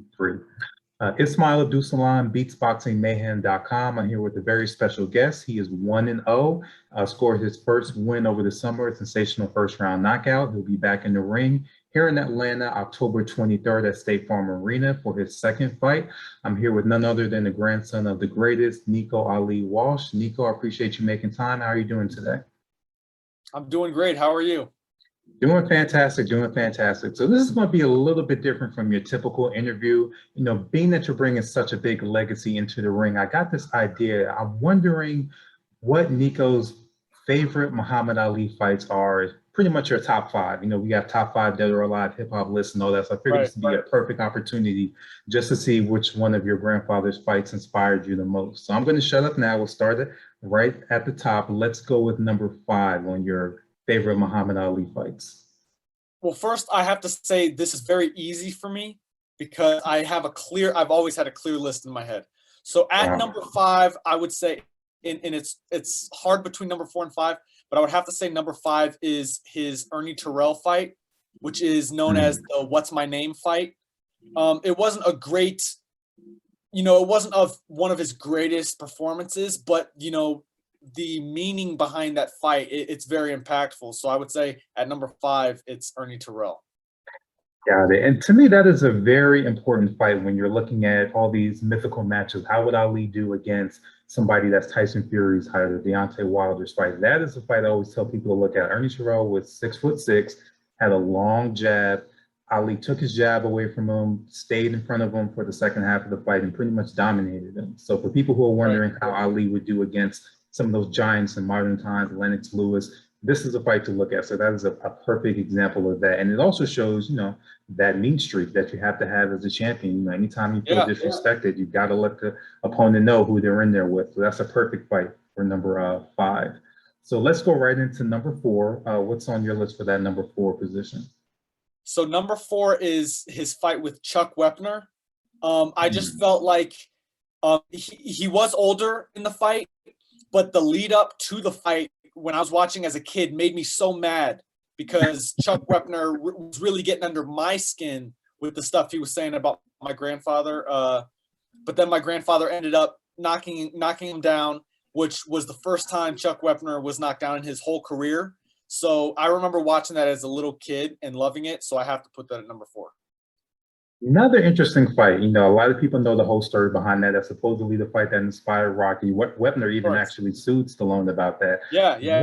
2, 3. Ismail Abdulsalam, BeatsBoxingMayhem.com. I'm here with a very special guest. He is 1-0, scored his first win over the summer, a sensational first-round knockout. He'll be back in the ring here in Atlanta, October 23rd at State Farm Arena for his second fight. I'm here with none other than the grandson of the greatest, Nico Ali Walsh. Nico, I appreciate you making time. How are you doing today? I'm doing great. How are you? Doing fantastic, doing fantastic. So this is going to be a little bit different from your typical interview. You know, being that you're bringing such a big legacy into the ring, I got this idea. I'm wondering what Nico's favorite Muhammad Ali fights are. Pretty much your top 5. You know, we got top 5 dead or alive hip hop lists and all that. So I figured this would be a perfect opportunity just to see which one of your grandfather's fights inspired you the most. So I'm going to shut up now. We'll start it right at the top. Let's go with number 5 on your favorite Muhammad Ali fights. Well, first I have to say this is very easy for me because I've always had a clear list in my head. So at number 5, I would say, and it's hard between number 4 and 5, but I would have to say number 5 is his Ernie Terrell fight, which is known as the What's My Name fight. It wasn't a great, it wasn't one of his greatest performances, but, the meaning behind that fight, it's very impactful. So I would say at number 5, it's Ernie Terrell. Got it. And to me, that is a very important fight when you're looking at all these mythical matches. How would Ali do against somebody that's Tyson Fury's height or Deontay Wilder's fight? That is a fight I always tell people to look at. Ernie Terrell was 6'6", had a long jab. Ali took his jab away from him, stayed in front of him for the second half of the fight, and pretty much dominated him. So for people who are wondering how Ali would do against some of those giants in modern times, Lennox Lewis, this is a fight to look at. So that is a perfect example of that. And it also shows, that mean streak that you have to have as a champion. Anytime you feel disrespected, you've got to let the opponent know who they're in there with. So that's a perfect fight for number 5. So let's go right into number 4. What's on your list for that number 4 position? So number 4 is his fight with Chuck Wepner. I just felt like he was older in the fight, but the lead up to the fight when I was watching as a kid made me so mad because Chuck Wepner was really getting under my skin with the stuff he was saying about my grandfather. But then my grandfather ended up knocking him down, which was the first time Chuck Wepner was knocked down in his whole career. So I remember watching that as a little kid and loving it. So I have to put that at number 4. Another interesting fight. A lot of people know the whole story behind that. That's supposedly the fight that inspired Rocky. Wepner even actually sued Stallone about that.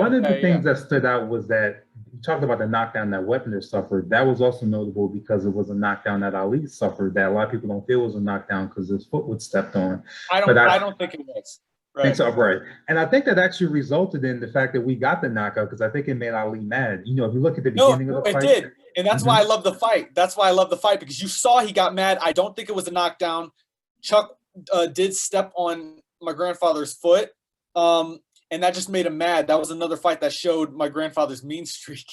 One of the things that stood out was that you talked about the knockdown that Wepner suffered. That was also notable because it was a knockdown that Ali suffered that a lot of people don't feel was a knockdown because his foot was stepped on. I don't think it was. Right. So, right. And I think that actually resulted in the fact that we got the knockout because I think it made Ali mad. If you look at the beginning of the fight. It did. And that's why I love the fight. That's why I love the fight because you saw he got mad. I don't think it was a knockdown. Chuck did step on my grandfather's foot. And that just made him mad. That was another fight that showed my grandfather's mean streak.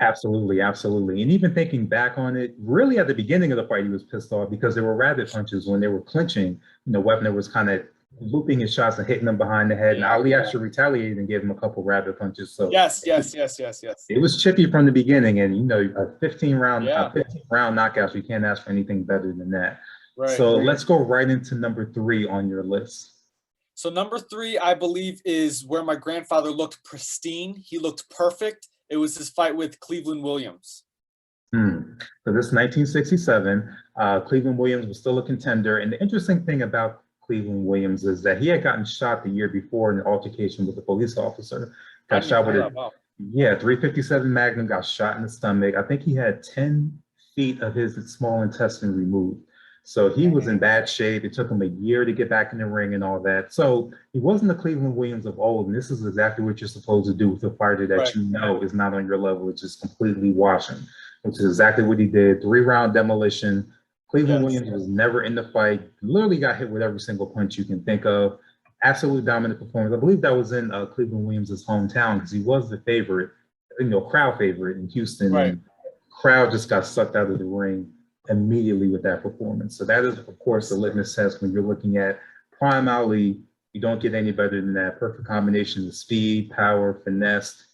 Absolutely, absolutely. And even thinking back on it, really at the beginning of the fight, he was pissed off because there were rabbit punches when they were clinching. Wepner was kind of looping his shots and hitting them behind the head. And Ali actually retaliated and gave him a couple rabbit punches. So yes. It was chippy from the beginning. And, a 15 round knockout, so you can't ask for anything better than that. Right. So let's go right into number 3 on your list. So number 3, I believe, is where my grandfather looked pristine. He looked perfect. It was his fight with Cleveland Williams. So this is 1967. Cleveland Williams was still a contender. And the interesting thing about Cleveland Williams is that he had gotten shot the year before in an altercation with a police officer. Got shot with a 357 Magnum, got shot in the stomach. I think he had 10 feet of his small intestine removed. So he was in bad shape. It took him a year to get back in the ring and all that. So he wasn't the Cleveland Williams of old. And this is exactly what you're supposed to do with a fighter that is not on your level. It's just completely washing, which is exactly what he did. 3-round demolition. Cleveland Williams was never in the fight, literally got hit with every single punch you can think of. Absolutely dominant performance. I believe that was in Cleveland Williams' hometown because he was the favorite, crowd favorite in Houston. Right. And crowd just got sucked out of the ring immediately with that performance. So that is, of course, the litmus test when you're looking at prime Ali. You don't get any better than that. Perfect combination of speed, power, finesse.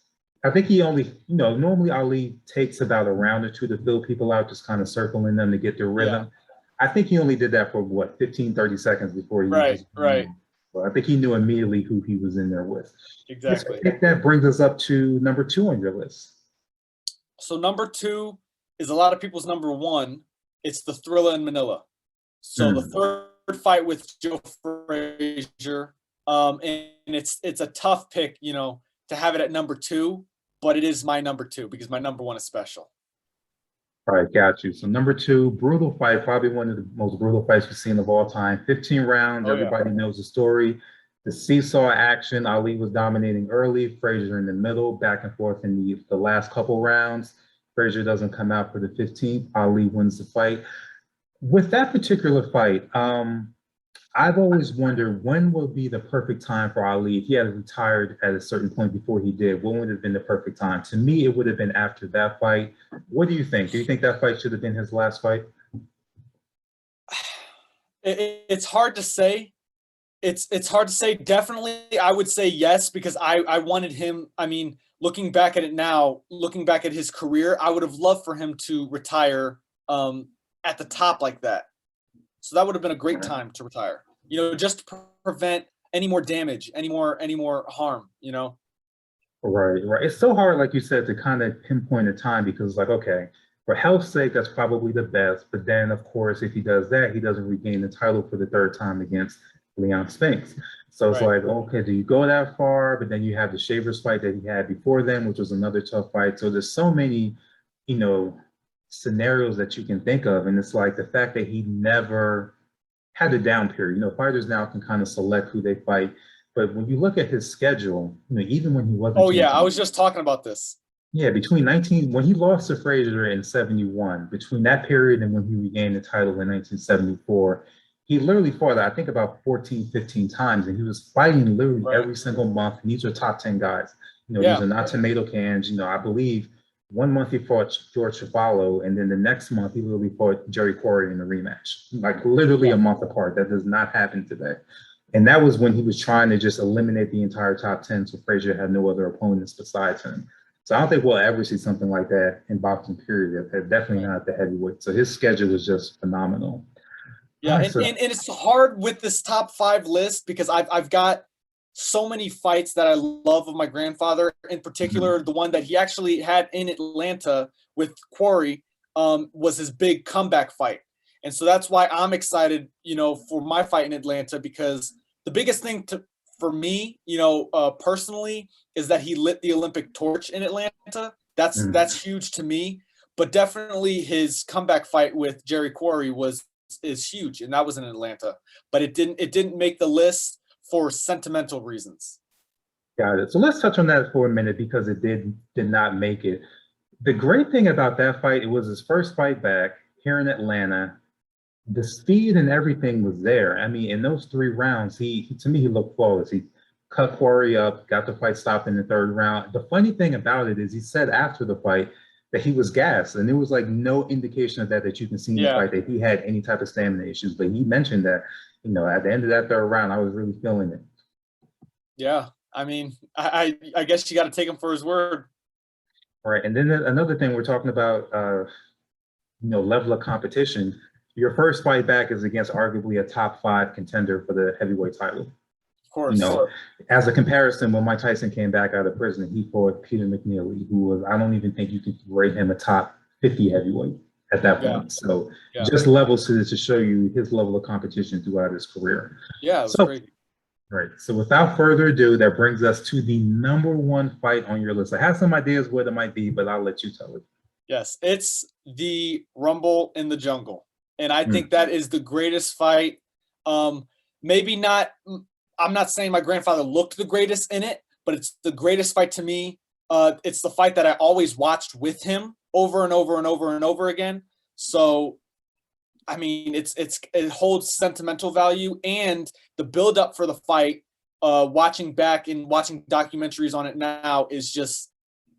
I think he only, normally Ali takes about a round or two to fill people out, just kind of circling them to get their rhythm. I think he only did that for what, 15, 30 seconds before he Right, just, right, well, I think he knew immediately who he was in there with. Yes, I exactly. think that brings us up to number 2 on your list. So number two is a lot of people's number one. It's the Thrilla in Manila. So the Hmm. third fight with Joe Frazier, and it's a tough pick, to have it at number two, but it is my number two because my number one is special. All right, got you. So number 2, brutal fight, probably one of the most brutal fights we've seen of all time. 15 rounds, Oh yeah, everybody knows the story. The seesaw action, Ali was dominating early, Frazier in the middle, back and forth in the last couple rounds. Frazier doesn't come out for the 15th. Ali wins the fight. With that particular fight, I've always wondered when would be the perfect time for Ali if he had retired at a certain point before he did. When would have been the perfect time? To me, it would have been after that fight. What do you think? Do you think that fight should have been his last fight? it's hard to say. It's hard to say. Definitely, I would say yes because I wanted him. I mean, looking back at it now, looking back at his career, I would have loved for him to retire at the top like that. So that would have been a great time to retire. Just to prevent any more damage, any more harm. Right, right. It's so hard, like you said, to kind of pinpoint a time because, like, okay, for health's sake, that's probably the best. But then, of course, if he does that, he doesn't regain the title for the third time against Leon Spinks. So it's Right. like, okay, do you go that far? But then you have the Shavers fight that he had before then, which was another tough fight. So there's so many, you know, scenarios that you can think of. And it's like the fact that he never had a down period. Fighters now can kind of select who they fight. But when you look at his schedule, even when he wasn't Oh yeah, I champion, was just talking about this. yeah, between 19, when he lost to Frazier in 71, between that period and when he regained the title in 1974, he literally fought, I think, about 14, 15 times, and he was fighting literally Right. every single month. And these are top 10 guys. These Yeah. are not tomato cans. I believe one month he fought George Chuvalo, and then the next month he literally fought Jerry Quarry in a rematch, like literally Yeah. a month apart. That does not happen today. And that was when he was trying to just eliminate the entire top 10, so Frazier had no other opponents besides him. So I don't think we'll ever see something like that in boxing, period. Definitely Right. not at the heavyweight. So his schedule is just phenomenal. All Yeah, right, and it's hard with this top five list because I've got so many fights that I love of my grandfather. In mhm. particular, the one that he actually had in Atlanta with Quarry was his big comeback fight, and so that's why I'm excited, for my fight in Atlanta because the biggest thing for me, personally, is that he lit the Olympic torch in Atlanta. That's huge to me, but definitely his comeback fight with Jerry Quarry is huge, and that was in Atlanta. But it didn't make the list for sentimental reasons. Got it. So let's touch on that for a minute because it did not make it. The great thing about that fight, it was his first fight back here in Atlanta. The speed and everything was there. I mean, in those 3 rounds, he to me he looked flawless. He cut Quarry up, got the fight stopped in the third round. The funny thing about it is he said after the fight that he was gassed, and there was like no indication of that you can see in the Yeah, fight that he had any type of stamina issues. But he mentioned that, at the end of that third round, I was really feeling it. yeah. I mean, I guess you got to take him for his word. All right, and then another thing we're talking about, level of competition. Your first fight back is against arguably a top 5 contender for the heavyweight title. Of You course. know, as a comparison, when Mike Tyson came back out of prison, he fought Peter McNeely, who was, I don't even think you could rate him a top 50 heavyweight at that Yeah, point. So yeah, just levels to this to show you his level of competition throughout his career. yeah. It was So, crazy. right. So without further ado, that brings us to the number 1 fight on your list. I have some ideas what it might be, but I'll let you tell it. Yes, it's the Rumble in the Jungle, and I Mm, think that is the greatest fight. Maybe not. I'm not saying my grandfather looked the greatest in it, but it's the greatest fight to me. It's the fight that I always watched with him over and over and over and over again. So, I mean, it holds sentimental value and the build up for the fight. Watching back and watching documentaries on it now is just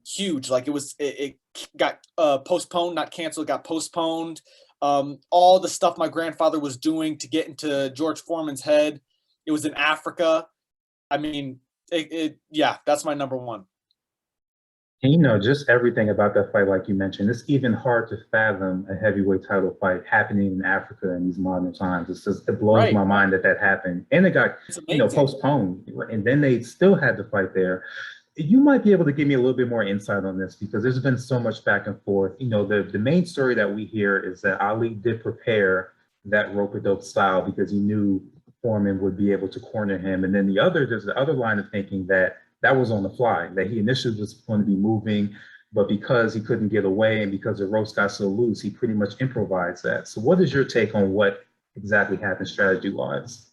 huge. Like it got postponed, not canceled, got postponed. All the stuff my grandfather was doing to get into George Foreman's head. It was in Africa. I mean, yeah, that's my number one. And you know, just everything about that fight, like you mentioned, it's even hard to fathom a heavyweight title fight happening in Africa in these modern times. It's just, it blows Right. my mind that that happened. And it got, It's you know, amazing. postponed. And then they still had the fight there. You might be able to give me a little bit more insight on this because there's been so much back and forth. You know, the main story that we hear is that Ali did prepare that rope-a-dope style because he knew Foreman would be able to corner him. And then there's the other line of thinking that that was on the fly, that he initially was going to be moving, but because he couldn't get away and because the ropes got so loose, he pretty much improvised that. So what is your take on what exactly happened strategy-wise?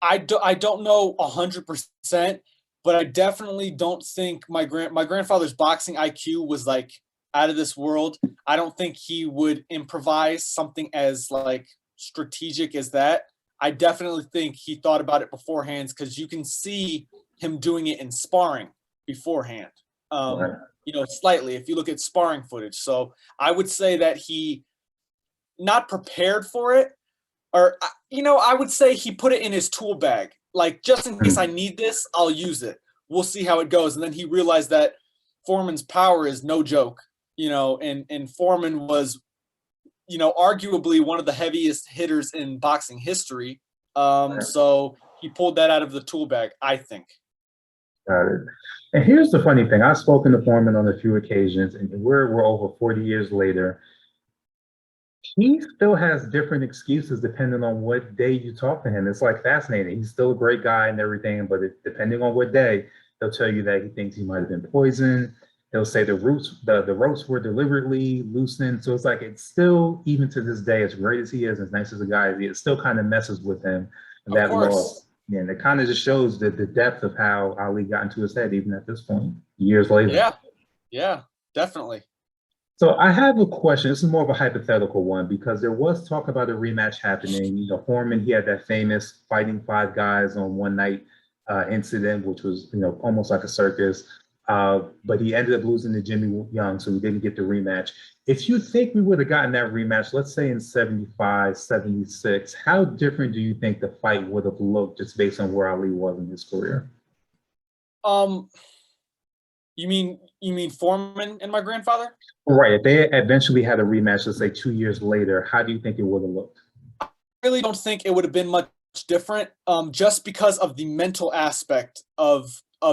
I don't know 100%, but I definitely don't think my grandfather's boxing IQ was like out of this world. I don't think he would improvise something as like strategic as that. I definitely think he thought about it beforehand because you can see him doing it in sparring beforehand. Right. Slightly if you look at sparring footage. So I would say that he not prepared for it, or I would say he put it in his tool bag, like just in case I Mm. need this, I'll use it. We'll see how it goes. And then he realized that Foreman's power is no joke, and Foreman was, arguably one of the heaviest hitters in boxing history. So he pulled that out of the tool bag, I think. Got it. And here's the funny thing. I've spoken to Foreman on a few occasions, and we're over 40 years later. He still has different excuses depending on what day you talk to him. It's like fascinating. He's still a great guy and everything, but depending on what day, he'll tell you that he thinks he might have been poisoned. He'll say the ropes were deliberately loosened. So it's like it's still, even to this day, as great as he is, as nice as a guy, it still kind of messes with him, Of that course. loss. Yeah, and it kind of just shows the depth of how Ali got into his head, even at this point, years later. Yeah. Yeah. Definitely. So I have a question. This is more of a hypothetical one because there was talk about a rematch happening. You know, Foreman, he had that famous fighting five guys on one night incident, which was, almost like a circus. But he ended up losing to Jimmy Young, so we didn't get the rematch. If you think we would have gotten that rematch, let's say in 75, 76, how different do you think the fight would have looked just based on where Ali was in his career? Um, you mean Foreman and my grandfather? Right. If they eventually had a rematch, let's say 2 years later, how do you think it would have looked? Really don't think it would have been much different, just because of the mental aspect of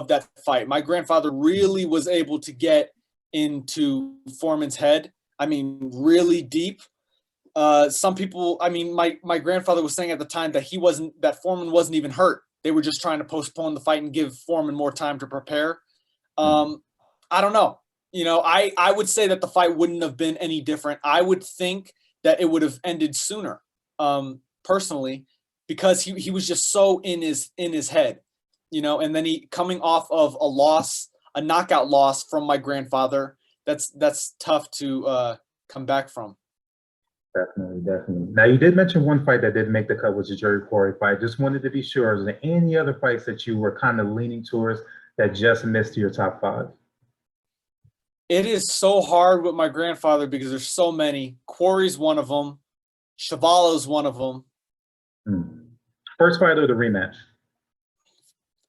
that fight. My grandfather really was able to get into Foreman's head. I mean, really deep. Some people, I mean, my grandfather was saying at the time that Foreman wasn't even hurt. They were just trying to postpone the fight and give Foreman more time to prepare. Hmm. Um, I don't know. I would say that the fight wouldn't have been any different. I would think that it would have ended sooner, personally, because he was just so in his head, and then he coming off of a knockout loss from my grandfather. That's tough to come back from. Definitely, definitely. Now, you did mention one fight that didn't make the cut was the Jerry Quarry fight. Just wanted to be sure. Is there any other fights that you were kind of leaning towards that just missed your top five? It is so hard with my grandfather because there's so many. Quarry's one of them. Chevalo's one of them. Hmm. First fight or the rematch?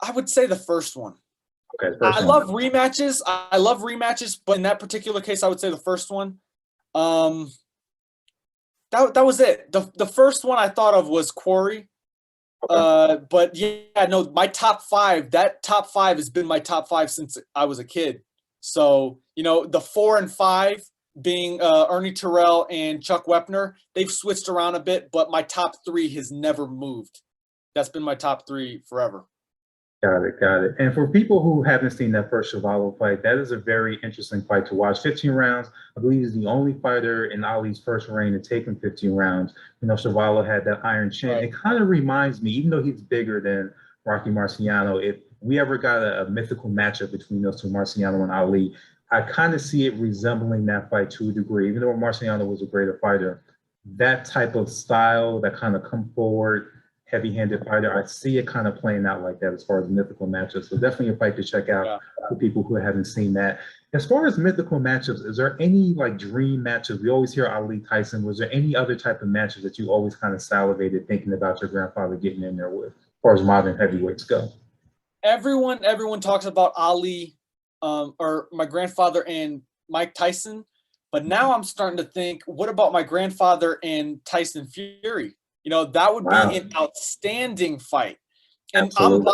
I would say the first one. Okay, the I first one. love rematches. I love rematches, but in that particular case, I would say the first one. Um, that was it. The first one I thought of was Quarry. Okay. But yeah, no, my top five. That top five has been my top five since I was a kid. So the 4 and 5 being Ernie Terrell and Chuck Wepner, they've switched around a bit, but my top three has never moved. That's been my top three forever. Got it, got it. And for people who haven't seen that first Chuvalo fight, that is a very interesting fight to watch. 15 rounds. I believe he's the only fighter in Ali's first reign to take him 15 rounds. You know, Chuvalo had that iron chin. Right. It kind of reminds me, even though he's bigger than Rocky Marciano, if we ever got a mythical matchup between those two, Marciano and Ali, I kind of see it resembling that fight to a degree. Even though Marciano was a greater fighter, that type of style, that kind of come forward, heavy-handed fighter. I see it kind of playing out like that as far as mythical matchups. So definitely a fight to check out Yeah. for people who haven't seen that. As far as mythical matchups, is there any like dream matchups? We always hear Ali Tyson. Was there any other type of matchups that you always kind of salivated thinking about your grandfather getting in there with, as far as modern heavyweights go? Everyone talks about Ali, or my grandfather and Mike Tyson. But now I'm starting to think, what about my grandfather and Tyson Fury? You know, that would Wow. be an outstanding fight. And Absolutely.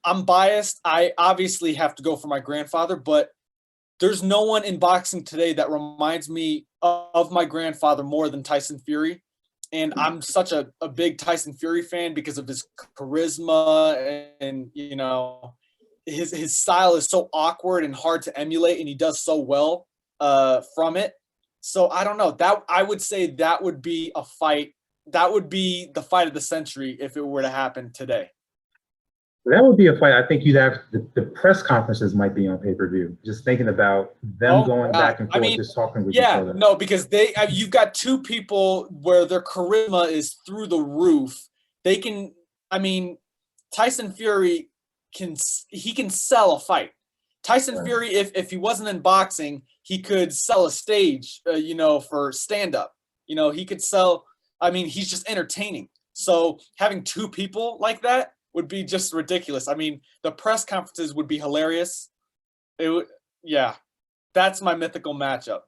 I'm biased. I obviously have to go for my grandfather, but there's no one in boxing today that reminds me of my grandfather more than Tyson Fury. And I'm such a big Tyson Fury fan because of his charisma and you know, his style is so awkward and hard to emulate, and he does so well from it. So I don't know. That I would say that would be a fight. That would be the fight of the century if it were to happen today. That would be a fight. I think you'd have the press conferences might be on pay-per-view. Just thinking about them going back and forth, just talking with each yeah, other. no, because you've got two people where their charisma is through the roof. They can, I mean, Tyson Fury can sell a fight. Tyson Fury, if he wasn't in boxing, he could sell a stage, you know, for stand-up. You know, he could sell. I mean, he's just entertaining. So having two people like that would be just ridiculous. I mean, the press conferences would be hilarious. It would, yeah. That's my mythical matchup.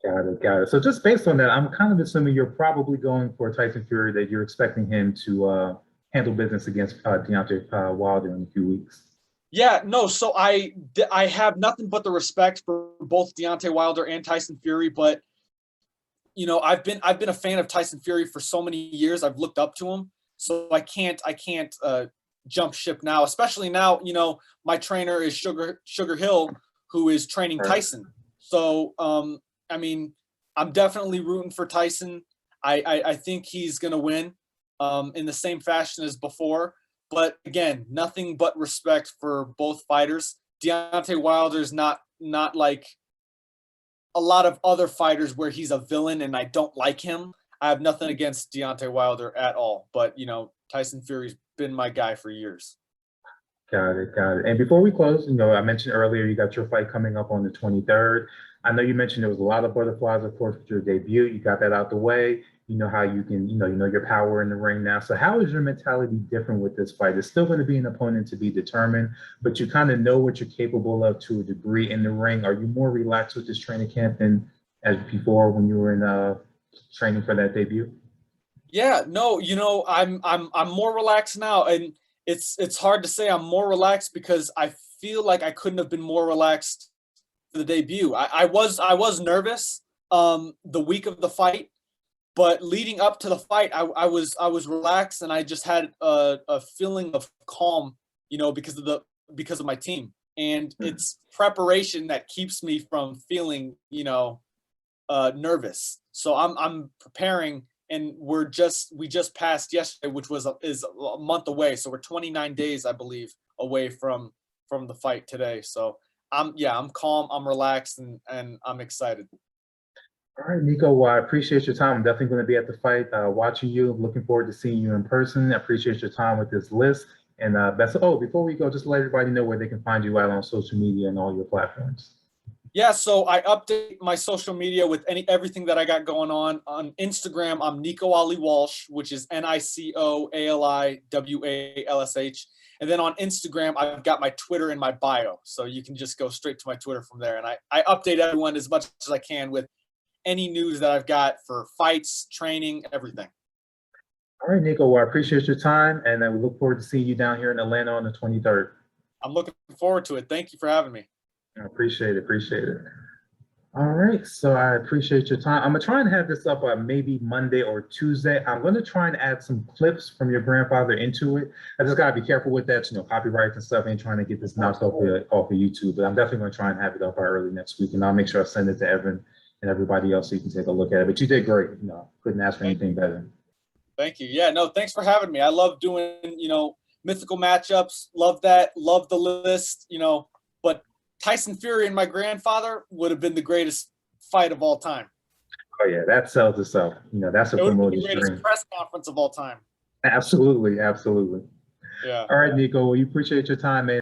Got it, got it. So just based on that, I'm kind of assuming you're probably going for Tyson Fury, that you're expecting him to handle business against Deontay Wilder in a few weeks. Yeah, no. So I have nothing but the respect for both Deontay Wilder and Tyson Fury, but you know, I've been a fan of Tyson Fury for so many years. I've looked up to him, so I can't jump ship now. Especially now, you know, my trainer is Sugar Hill, who is training Tyson. So I mean, I'm definitely rooting for Tyson. I think he's gonna win in the same fashion as before. But again, nothing but respect for both fighters. Deontay Wilder's not like a lot of other fighters where he's a villain and I don't like him. I have nothing against Deontay Wilder at all. But, you know, Tyson Fury's been my guy for years. Got it, got it. And before we close, you know, I mentioned earlier you got your fight coming up on the 23rd. I know you mentioned there was a lot of butterflies, of course, with your debut. You got that out the way. You know how you can, you know your power in the ring now. So how is your mentality different with this fight? It's still going to be an opponent to be determined, but you kind of know what you're capable of to a degree in the ring. Are you more relaxed with this training camp than as before when you were in training for that debut? Yeah, no, you know, I'm more relaxed now, and it's hard to say I'm more relaxed because I feel like I couldn't have been more relaxed for the debut. I was nervous the week of the fight. But leading up to the fight, I was relaxed, and I just had a feeling of calm, you know, because of my team, and it's preparation that keeps me from feeling, you know, nervous. So I'm preparing, and we just passed yesterday, which is a month away. So we're 29 days, I believe, away from the fight today. So I'm calm, I'm relaxed, and I'm excited. All right, Nico, well, I appreciate your time. I'm definitely going to be at the fight watching you. Looking forward to seeing you in person. I appreciate your time with this list. And before we go, just let everybody know where they can find you out on social media and all your platforms. Yeah, so I update my social media with everything that I got going on. On Instagram, I'm Nico Ali Walsh, which is NicoAliWalsh. And then on Instagram, I've got my Twitter in my bio. So you can just go straight to my Twitter from there. And I update everyone as much as I can with any news that I've got for fights, training, everything. All right, Nico, well, I appreciate your time, and we look forward to seeing you down here in Atlanta on the 23rd. I'm looking forward to it. Thank you for having me. I appreciate it, appreciate it. All right, so I appreciate your time. I'm going to try and have this up maybe Monday or Tuesday. I'm going to try and add some clips from your grandfather into it. I just got to be careful with that, you know, copyrights and stuff. I ain't trying to get this knocked off of YouTube, but I'm definitely going to try and have it up early next week, and I'll make sure I send it to Evan and everybody else so you can take a look at it. But you did great. You know, couldn't ask for anything better. Thank you. Yeah, no, thanks for having me. I love doing, you know, mythical matchups. Love that. Love the list, you know, but Tyson Fury and my grandfather would have been the greatest fight of all time. Oh yeah, that sells itself. You know, that's a promoter's dream. The greatest press conference of all time. Absolutely, absolutely. Yeah. All right, Nico, well, you appreciate your time, man.